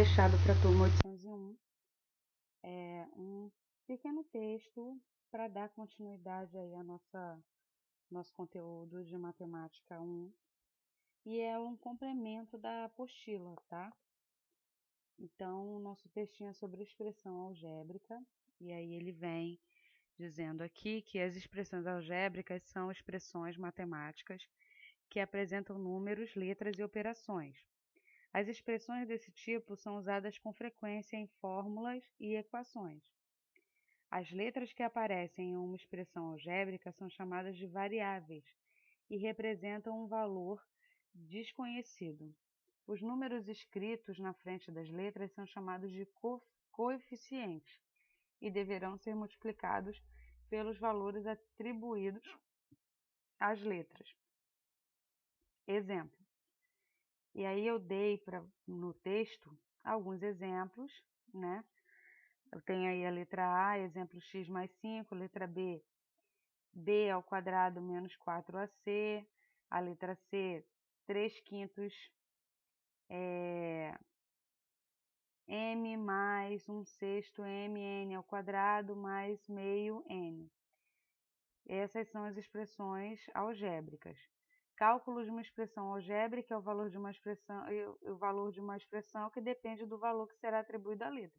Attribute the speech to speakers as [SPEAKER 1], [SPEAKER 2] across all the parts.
[SPEAKER 1] Deixado para a turma 801 um pequeno texto para dar continuidade aí a nosso conteúdo de matemática 1, e é um complemento da apostila, tá? Então, o nosso textinho é sobre expressão algébrica, e aí ele vem dizendo aqui que as expressões algébricas são expressões matemáticas que apresentam números, letras e operações. As expressões desse tipo são usadas com frequência em fórmulas e equações. As letras que aparecem em uma expressão algébrica são chamadas de variáveis e representam um valor desconhecido. Os números escritos na frente das letras são chamados de coeficientes e deverão ser multiplicados pelos valores atribuídos às letras. Exemplo. E aí eu dei no texto alguns exemplos, né? Eu tenho aí a letra A, exemplo x mais 5, letra B, b ao quadrado menos 4ac, a letra C, 3/5 m mais 1/6 mn ao quadrado mais meio n. Essas são as expressões algébricas. Cálculo de uma expressão algébrica é o valor de uma expressão que depende do valor que será atribuído à letra.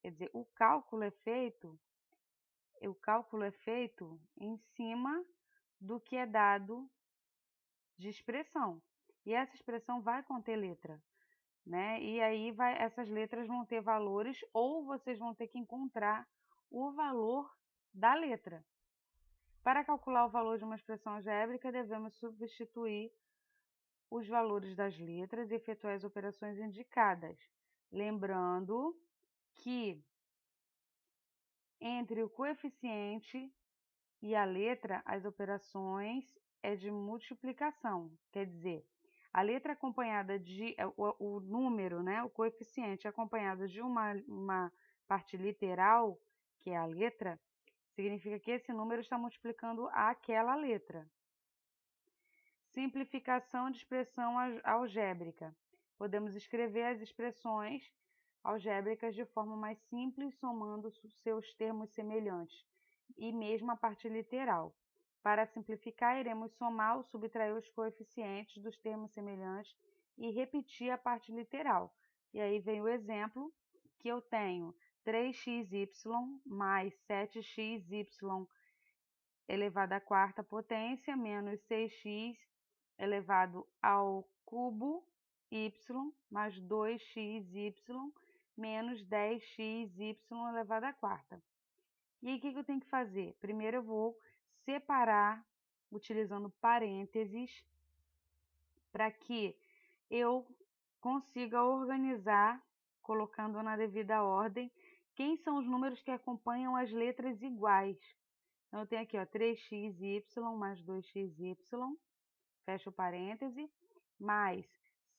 [SPEAKER 1] Quer dizer, o cálculo é feito em cima do que é dado de expressão. E essa expressão vai conter letra, né? E aí essas letras vão ter valores, ou vocês vão ter que encontrar o valor da letra. Para calcular o valor de uma expressão algébrica, devemos substituir os valores das letras e efetuar as operações indicadas. Lembrando que entre o coeficiente e a letra, as operações é de multiplicação. Quer dizer, a letra acompanhada de o número, né, o coeficiente acompanhado de uma parte literal, que é a letra, significa que esse número está multiplicando aquela letra. Simplificação de expressão algébrica. Podemos escrever as expressões algébricas de forma mais simples, somando seus termos semelhantes e mesmo a parte literal. Para simplificar, iremos somar ou subtrair os coeficientes dos termos semelhantes e repetir a parte literal. E aí vem o exemplo que eu tenho 3xy mais 7xy elevado à quarta potência menos 6x elevado ao cubo y mais 2xy menos 10xy elevado à quarta. E aí, o que eu tenho que fazer? Primeiro eu vou separar utilizando parênteses para que eu consiga organizar, colocando na devida ordem, quem são os números que acompanham as letras iguais. Então, eu tenho aqui, ó, 3xy mais 2xy, fecha o parêntese, mais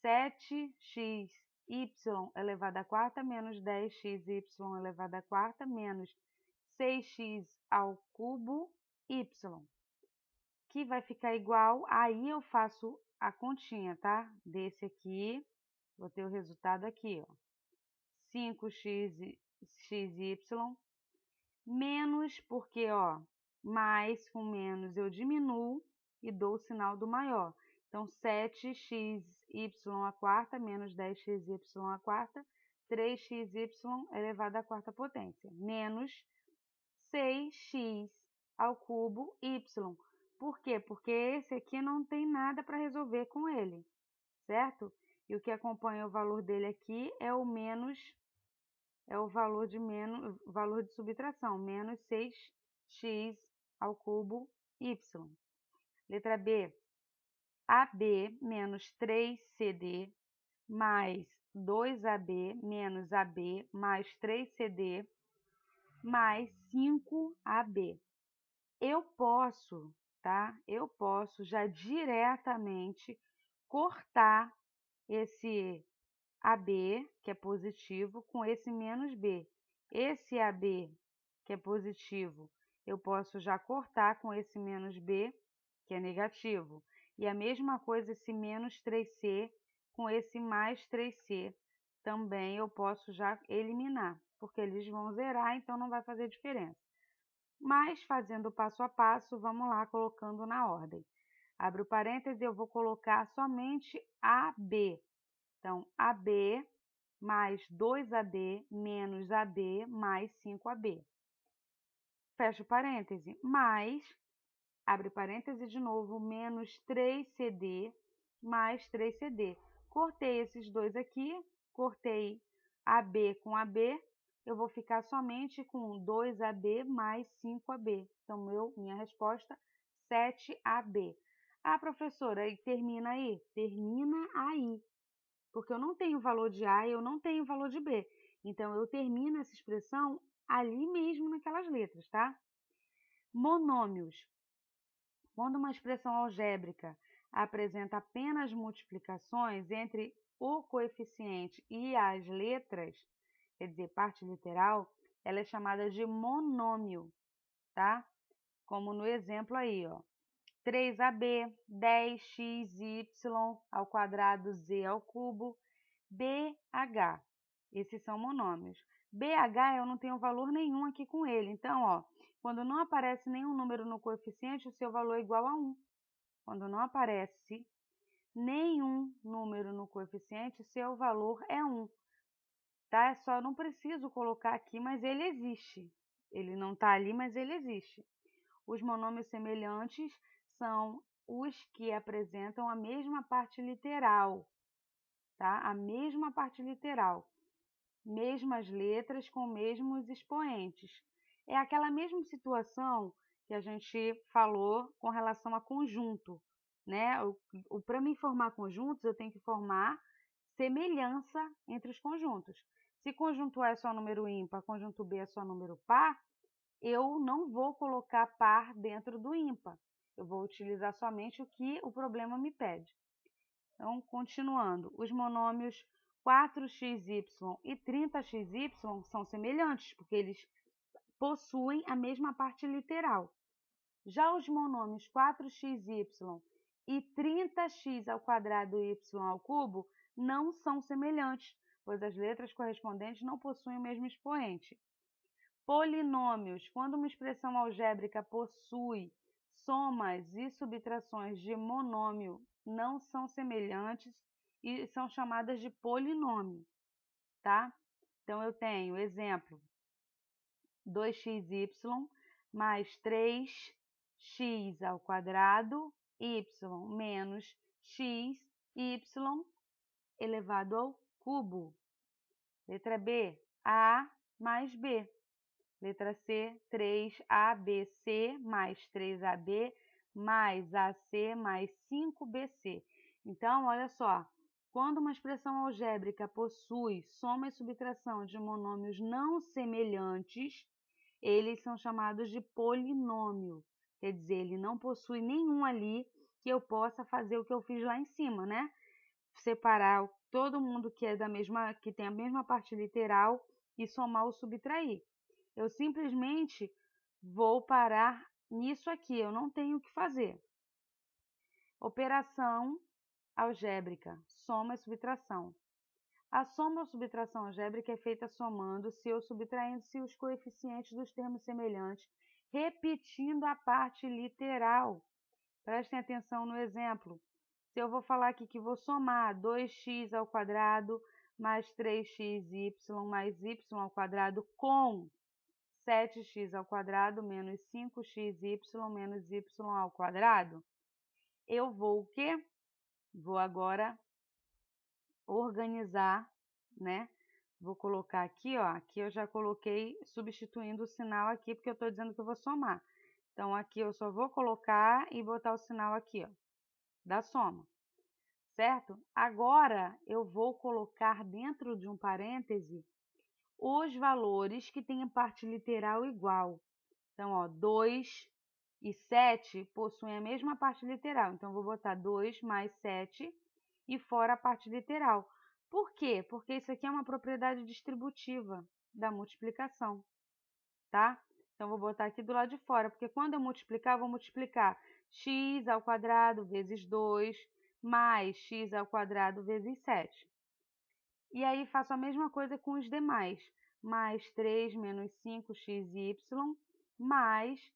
[SPEAKER 1] 7xy elevado à quarta menos 10xy elevado à quarta menos 6x ao cubo y, que vai ficar igual, aí eu faço a continha, tá? Desse aqui, vou ter o resultado aqui, ó, 5xy menos, porque, ó, mais com menos eu diminuo e dou o sinal do maior. Então, 7xy à quarta menos 10xy à quarta, 3xy elevado à quarta potência, menos 6x ao cubo y. Por quê? Porque esse aqui não tem nada para resolver com ele, certo? E o que acompanha o valor dele aqui é o menos, é o valor de subtração, menos 6x ao cubo y. Letra B, AB menos 3CD mais 2AB menos AB mais 3CD mais 5AB. Eu posso, tá? Eu posso já diretamente cortar esse AB, que é positivo, com esse menos B. Esse AB, que é positivo, eu posso já cortar com esse menos B, que é negativo. E a mesma coisa esse menos 3C com esse mais 3C. também eu posso já eliminar, porque eles vão zerar, então não vai fazer diferença. Mas, fazendo passo a passo, vamos lá, colocando na ordem. Abre o parêntese, eu vou colocar somente AB. Então, AB mais 2AB menos AB mais 5AB. Fecha o parêntese, mais, abre parêntese de novo, menos 3CD mais 3CD. Cortei esses dois aqui, cortei AB com AB, eu vou ficar somente com 2AB mais 5AB. Então, minha resposta, 7AB. Ah, professora, e termina aí? Termina aí, porque eu não tenho valor de A e eu não tenho valor de B. Então, eu termino essa expressão ali mesmo naquelas letras, tá? Monômios. Quando uma expressão algébrica apresenta apenas multiplicações entre o coeficiente e as letras, quer dizer, parte literal, ela é chamada de monômio, tá? Como no exemplo aí, ó. 3AB, 10xy ao quadrado z ao cubo, BH. Esses são monômios. BH eu não tenho valor nenhum aqui com ele. Então, ó, quando não aparece nenhum número no coeficiente, o seu valor é igual a 1. Quando não aparece nenhum número no coeficiente, seu valor é 1. Tá? Só não preciso colocar aqui, mas ele existe. Ele não está ali, mas ele existe. Os monômios semelhantes são os que apresentam a mesma parte literal, tá? A mesma parte literal. Mesmas letras com mesmos expoentes. É aquela mesma situação que a gente falou com relação a conjunto, né? Para me formar conjuntos, eu tenho que formar semelhança entre os conjuntos. Se conjunto A é só número ímpar, conjunto B é só número par, eu não vou colocar par dentro do ímpar. Eu vou utilizar somente o que o problema me pede. Então, continuando, os monômios 4xy e 30xy são semelhantes, porque eles possuem a mesma parte literal. Já os monômios 4xy e 30x ao quadrado y ao cubo não são semelhantes, pois as letras correspondentes não possuem o mesmo expoente. Polinômios, quando uma expressão algébrica possui somas e subtrações de monômio, não são semelhantes e são chamadas de polinômio, tá? Então, eu tenho, exemplo, 2xy mais 3x ao quadrado y menos xy elevado ao cubo. Letra B, A mais B. Letra C, 3ABC mais 3AB mais AC mais 5BC. Então, olha só, quando uma expressão algébrica possui soma e subtração de monômios não semelhantes, eles são chamados de polinômio. Quer dizer, ele não possui nenhum ali que eu possa fazer o que eu fiz lá em cima, né? Separar todo mundo que é que tem a mesma parte literal e somar ou subtrair. Eu simplesmente vou parar nisso aqui, eu não tenho o que fazer. Operação algébrica, soma e subtração. A soma ou subtração algébrica é feita somando-se ou subtraindo-se os coeficientes dos termos semelhantes, repetindo a parte literal. Prestem atenção no exemplo. Se eu vou falar aqui que vou somar 2x ao quadrado mais 3xy mais y ao quadrado com 7x ao quadrado menos 5xy menos y ao quadrado, eu vou o quê? Vou agora organizar, né? Vou colocar aqui, ó, aqui eu já coloquei substituindo o sinal aqui, porque eu estou dizendo que eu vou somar. Então, aqui eu só vou colocar e botar o sinal aqui, ó, da soma, certo? Agora, eu vou colocar dentro de um parêntese os valores que têm a parte literal igual. Então, ó, 2 e 7 possuem a mesma parte literal. Então, vou botar 2 mais 7 e fora a parte literal. Por quê? Porque isso aqui é uma propriedade distributiva da multiplicação, tá? Então, vou botar aqui do lado de fora, porque quando eu multiplicar, vou multiplicar x ao quadrado vezes 2 mais x ao quadrado vezes 7. E aí faço a mesma coisa com os demais. Mais 3 menos 5xy mais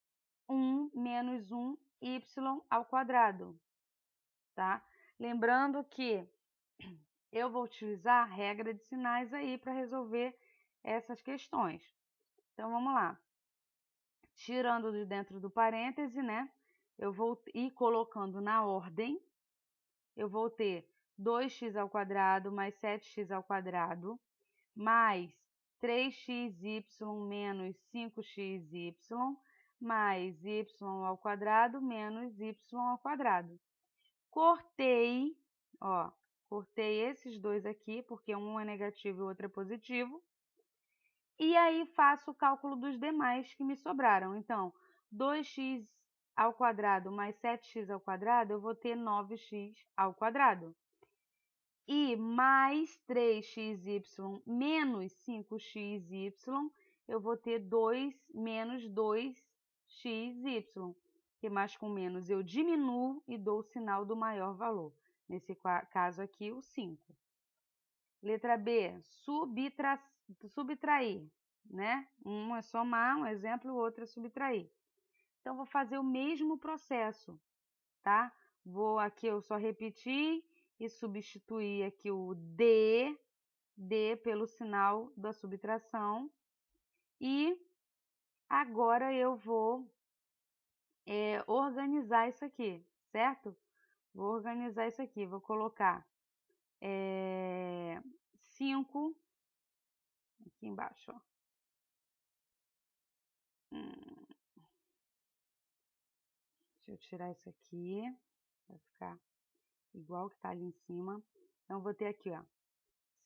[SPEAKER 1] 1 menos 1y ao quadrado, tá? Lembrando que eu vou utilizar a regra de sinais aí para resolver essas questões. Então, vamos lá. Tirando de dentro do parêntese, né? Eu vou ir colocando na ordem. Eu vou ter 2x ao quadrado mais 7x ao quadrado, mais 3xy menos 5xy, mais y ao quadrado menos y ao quadrado. Cortei, ó, cortei esses dois aqui, porque um é negativo e o outro é positivo. E aí faço o cálculo dos demais que me sobraram. Então, 2x ao quadrado mais 7x ao quadrado, eu vou ter 9x ao quadrado. E mais 3xy menos 5xy, eu vou ter 2 menos 2xy. Que mais com menos eu diminuo e dou o sinal do maior valor. Nesse caso aqui, o 5. Letra B, subtrair, né? Um é somar, um exemplo, o outro é subtrair. Então, vou fazer o mesmo processo, tá? Vou aqui, eu só repetir e substituir aqui o D pelo sinal da subtração. E agora eu vou organizar isso aqui, certo? Vou organizar isso aqui, vou colocar 5 aqui embaixo, ó. Deixa eu tirar isso aqui, vai ficar igual que tá ali em cima. Então, vou ter aqui, ó,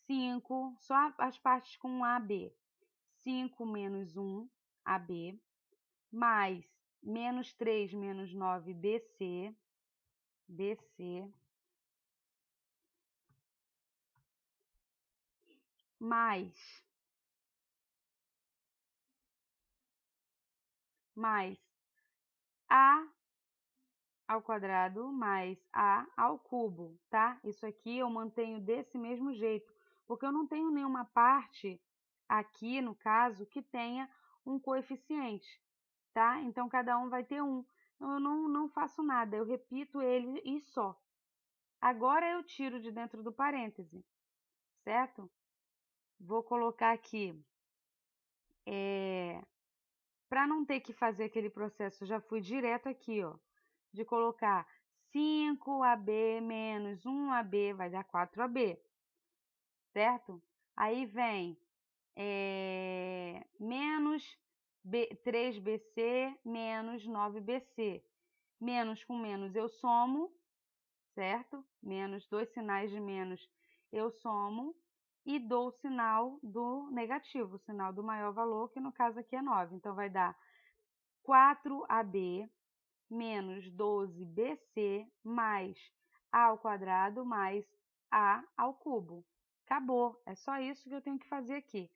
[SPEAKER 1] 5, só as partes com AB. 5 menos 1, AB, mais menos 3 menos 9, BC, mais A ao quadrado mais A ao cubo, tá? Isso aqui eu mantenho desse mesmo jeito, porque eu não tenho nenhuma parte aqui, no caso, que tenha um coeficiente, tá? Então, cada um vai ter um. Então, eu não faço nada, eu repito ele e só. Agora, eu tiro de dentro do parêntese, certo? Vou colocar aqui, para não ter que fazer aquele processo, já fui direto aqui, ó, de colocar 5AB menos 1AB vai dar 4AB, certo? Aí vem menos 3BC menos 9BC. Menos com menos eu somo, certo? Menos, dois sinais de menos eu somo e dou o sinal do negativo, o sinal do maior valor, que no caso aqui é 9. Então, vai dar 4AB menos 12BC mais A ao quadrado mais A ao cubo. Acabou, é só isso que eu tenho que fazer aqui.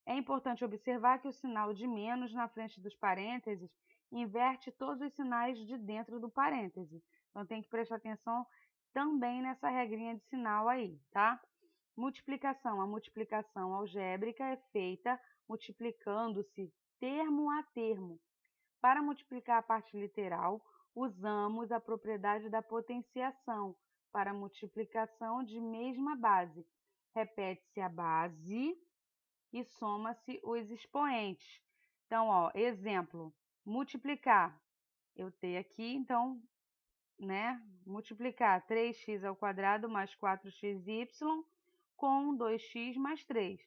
[SPEAKER 1] É importante observar que o sinal de menos na frente dos parênteses inverte todos os sinais de dentro do parêntese. Então, tem que prestar atenção também nessa regrinha de sinal aí, tá? Multiplicação. A multiplicação algébrica é feita multiplicando-se termo a termo. Para multiplicar a parte literal, usamos a propriedade da potenciação para multiplicação de mesma base. Repete-se a base e soma-se os expoentes. Então, ó, exemplo, multiplicar. Eu tenho aqui, então, né, multiplicar 3x ao quadrado mais 4xy com 2x mais 3.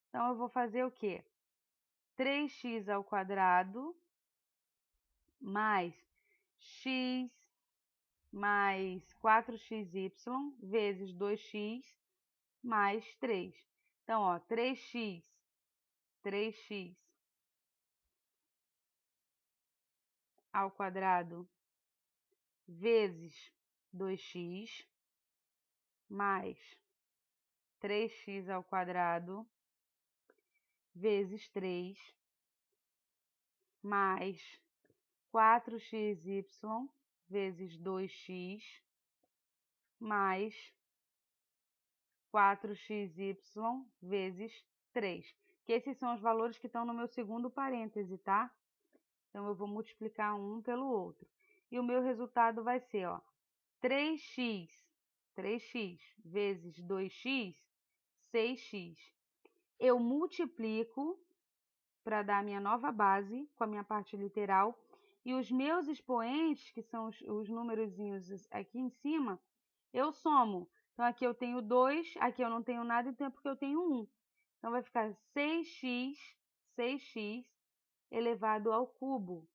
[SPEAKER 1] Então, eu vou fazer o quê? 3x ao quadrado mais x mais 4xy vezes 2x mais 3. Então, ó, 3x ao quadrado vezes 2x mais 3x ao quadrado vezes 3 mais 4xy vezes 2x mais 4xy vezes 3. Que esses são os valores que estão no meu segundo parêntese, tá? Então, eu vou multiplicar um pelo outro. E o meu resultado vai ser, ó, 3x vezes 2x, 6x. Eu multiplico para dar a minha nova base com a minha parte literal. E os meus expoentes, que são os númerozinhos aqui em cima, eu somo. Então, aqui eu tenho 2, aqui eu não tenho nada, então é porque eu tenho 1. Então, vai ficar 6x elevado ao cubo.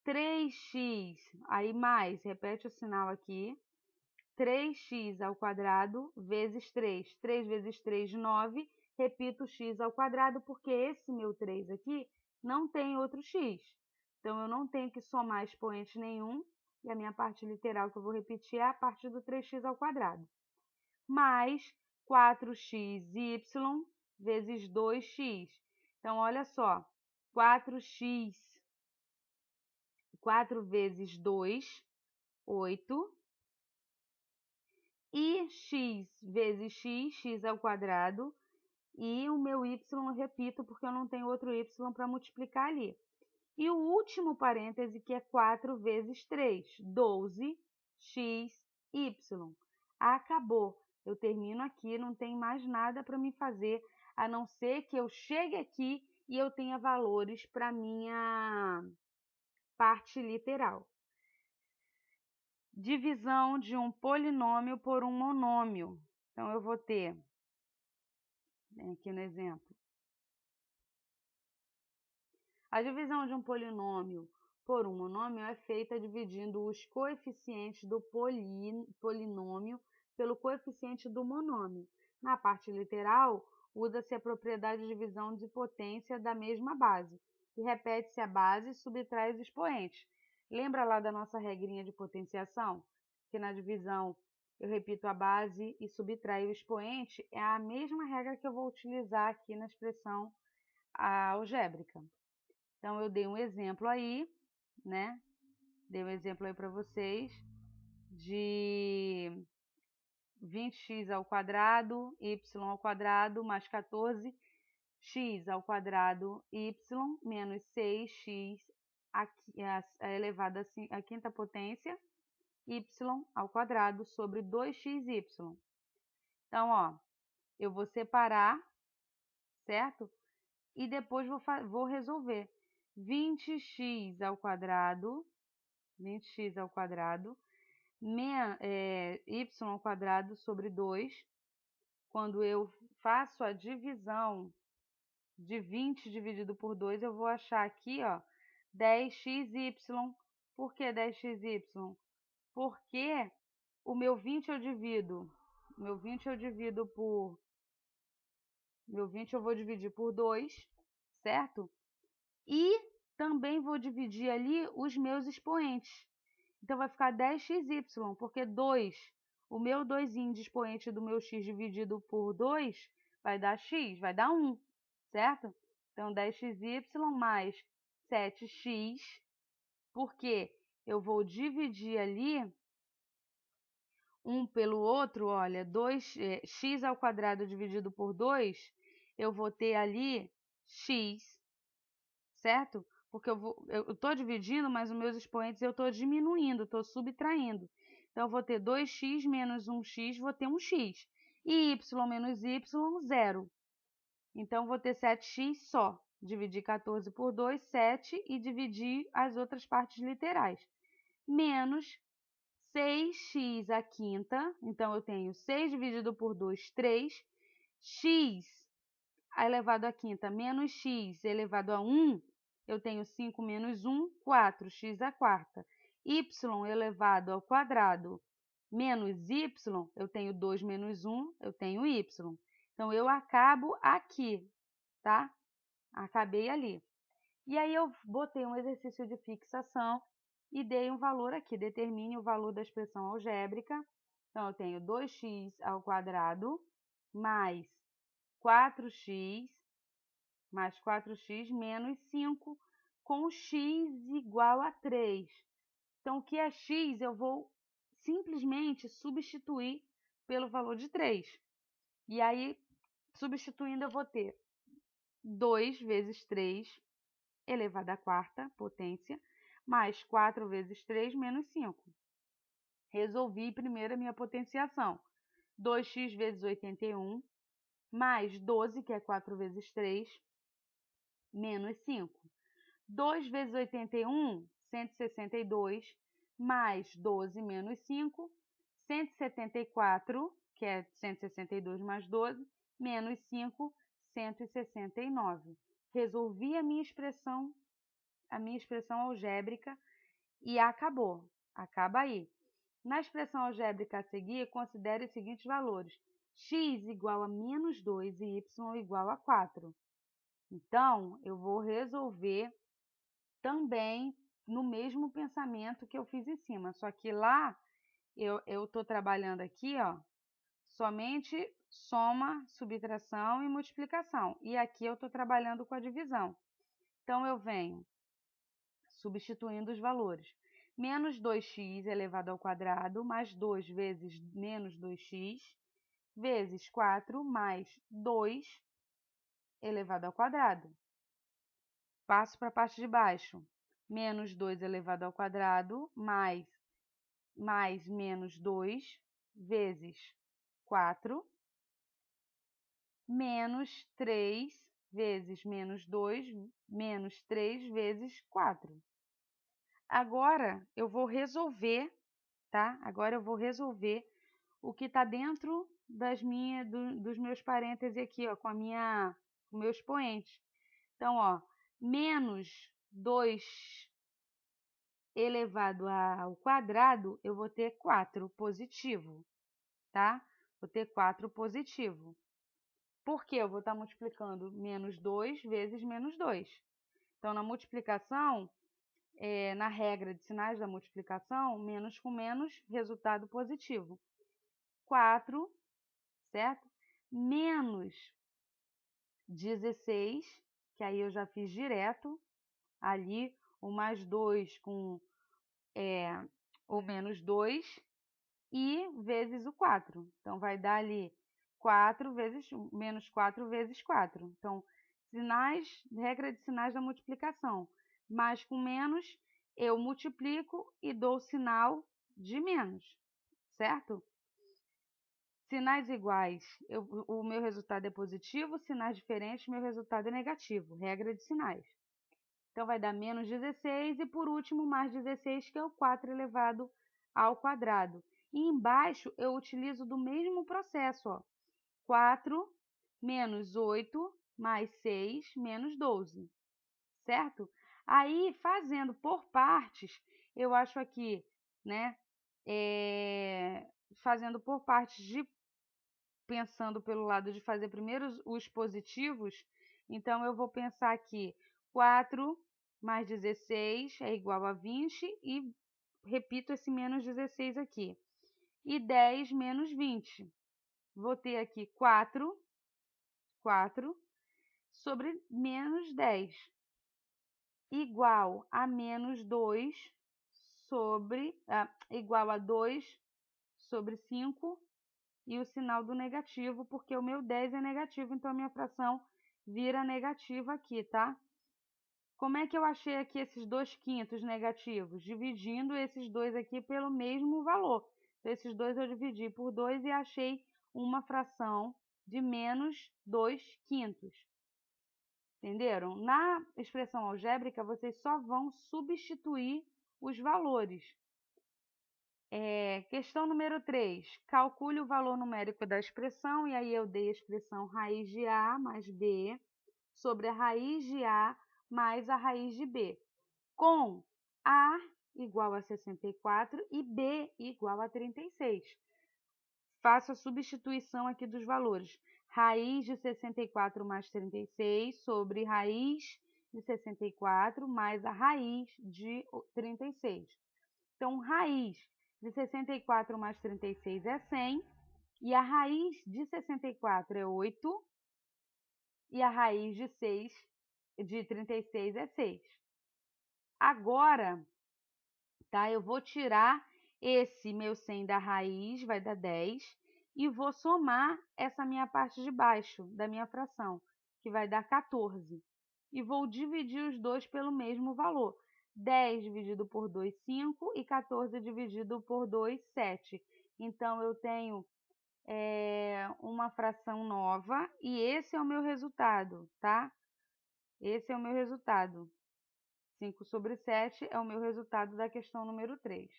[SPEAKER 1] 3x, aí mais, repete o sinal aqui. 3x ao quadrado vezes 3. 3 vezes 3, 9. Repito x ao quadrado, porque esse meu 3 aqui não tem outro x. Então, eu não tenho que somar expoente nenhum. E a minha parte literal que eu vou repetir é a parte do 3x ao quadrado. Mais 4xy vezes 2x. Então, olha só. 4x, 4 vezes 2, 8. E x vezes x ao quadrado. E o meu y eu repito, porque eu não tenho outro y para multiplicar ali. E o último parêntese, que é 4 vezes 3, 12xy. Acabou. Eu termino aqui, não tem mais nada para me fazer, a não ser que eu chegue aqui e eu tenha valores para minha parte literal. Divisão de um polinômio por um monômio. Então, eu vou ter, aqui no exemplo, a divisão de um polinômio por um monômio é feita dividindo os coeficientes do polinômio pelo coeficiente do monômio. Na parte literal, usa-se a propriedade de divisão de potência da mesma base, e repete-se a base e subtrai os expoentes. Lembra lá da nossa regrinha de potenciação? Que na divisão eu repito a base e subtraio o expoente, é a mesma regra que eu vou utilizar aqui na expressão algébrica. Então, eu dei um exemplo aí, né? Dei um exemplo aí para vocês de 20x ao quadrado, y ao quadrado, mais 14, x ao quadrado, y, menos 6x elevado à quinta potência, y ao quadrado, sobre 2xy. Então, ó, eu vou separar, certo? E depois vou resolver. 20x ao quadrado, y ao quadrado sobre 2. Quando eu faço a divisão de 20 dividido por 2, eu vou achar aqui, ó, 10xy. Por que 10xy? Porque o meu 20 eu divido, meu 20 eu vou dividir por 2, certo? E também vou dividir ali os meus expoentes. Então, vai ficar 10xy, porque 2, o meu 2 de expoente do meu x dividido por 2 vai dar x, vai dar 1, certo? Então, 10xy mais 7x, porque eu vou dividir ali um pelo outro, olha, x ao quadrado dividido por 2, eu vou ter ali x, certo? Porque eu estou dividindo, mas os meus expoentes eu estou diminuindo, estou subtraindo. Então, eu vou ter 2x menos 1x, vou ter 1x. E y menos y, 0. Então, vou ter 7x só. Dividir 14 por 2, 7, e dividir as outras partes literais. Menos 6x à quinta. Então, eu tenho 6 dividido por 2, 3. X elevado à quinta menos x elevado a 1, eu tenho 5 menos 1, 4, x à quarta. Y elevado ao quadrado menos y, eu tenho 2 menos 1, eu tenho y. Então, eu acabo aqui, tá? Acabei ali. E aí, eu botei um exercício de fixação e dei um valor aqui. Determine o valor da expressão algébrica. Então, eu tenho 2x ao quadrado mais 4x menos 5, com x igual a 3. Então, o que é x, eu vou simplesmente substituir pelo valor de 3. E aí, substituindo, eu vou ter 2 vezes 3 elevado à quarta potência, mais 4 vezes 3 menos 5. Resolvi primeiro a minha potenciação. 2x vezes 81, mais 12, que é 4 vezes 3, menos 5. 2 vezes 81, 162, mais 12 menos 5, 174, que é 162 mais 12, menos 5, 169. Resolvi a minha expressão algébrica e acabou. Acaba aí. Na expressão algébrica a seguir, considere os seguintes valores. X igual a menos 2 e y igual a 4. Então, eu vou resolver também no mesmo pensamento que eu fiz em cima. Só que lá, eu estou trabalhando aqui, ó, somente soma, subtração e multiplicação. E aqui eu estou trabalhando com a divisão. Então, eu venho substituindo os valores. Menos 2x elevado ao quadrado, mais 2 vezes menos 2x, vezes 4 mais 2 elevado ao quadrado. Passo para a parte de baixo. Menos 2 elevado ao quadrado, mais menos 2, vezes 4, menos 3 vezes menos 2, menos 3 vezes 4. Agora, eu vou resolver, tá? Agora eu vou resolver o que está dentro dos meus parênteses aqui, ó, com o meu expoente. Então, ó, menos 2 elevado ao quadrado, eu vou ter 4 positivo, tá? Vou ter 4 positivo. Por que eu vou estar multiplicando menos 2 vezes menos 2? Então, na multiplicação, na regra de sinais da multiplicação, menos com menos, resultado positivo. 4, certo? Menos 16, que aí eu já fiz direto, ali o mais 2 com o menos 2 e vezes o 4. Então, vai dar ali 4 vezes, menos 4 vezes 4. Então, regra de sinais da multiplicação. Mais com menos, eu multiplico e dou o sinal de menos, certo? Sinais iguais, o meu resultado é positivo, sinais diferentes, meu resultado é negativo. Regra de sinais. Então, vai dar menos 16 e, por último, mais 16, que é o 4 elevado ao quadrado. E embaixo, eu utilizo do mesmo processo, ó. 4 menos 8 mais 6 menos 12, certo? Aí, fazendo por partes, eu acho aqui, né, fazendo por partes, pensando pelo lado de fazer primeiro os positivos, então eu vou pensar aqui, 4 mais 16 é igual a 20 e repito esse menos 16 aqui. E 10 menos 20. Vou ter aqui 4 sobre menos 10, igual a menos 2 igual a 2 sobre 5 e o sinal do negativo, porque o meu 10 é negativo, então a minha fração vira negativa aqui, tá? Como é que eu achei aqui esses 2/5 negativos? Dividindo esses dois aqui pelo mesmo valor. Então, esses dois eu dividi por 2 e achei uma fração de menos 2/5. Entenderam? Na expressão algébrica, vocês só vão substituir os valores. Questão número 3. Calcule o valor numérico da expressão, e aí eu dei a expressão raiz de A mais B sobre a raiz de A mais a raiz de B, com A igual a 64 e B igual a 36. Faço a substituição aqui dos valores. Raiz de 64 mais 36 sobre raiz de 64 mais a raiz de 36. Então, raiz de 64 mais 36 é 100, e a raiz de 64 é 8, e a raiz de 36 é 6. Agora, tá, eu vou tirar esse meu 100 da raiz, vai dar 10, e vou somar essa minha parte de baixo da minha fração, que vai dar 14. E vou dividir os dois pelo mesmo valor. 10 dividido por 2, 5, e 14 dividido por 2, 7. Então, eu tenho uma fração nova e esse é o meu resultado, tá? Esse é o meu resultado. 5 sobre 7 é o meu resultado da questão número 3.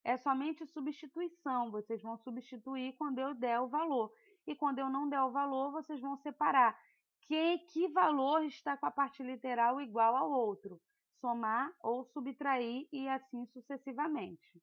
[SPEAKER 1] É somente substituição, vocês vão substituir quando eu der o valor. E quando eu não der o valor, vocês vão separar que valor está com a parte literal igual ao outro. Somar ou subtrair e assim sucessivamente.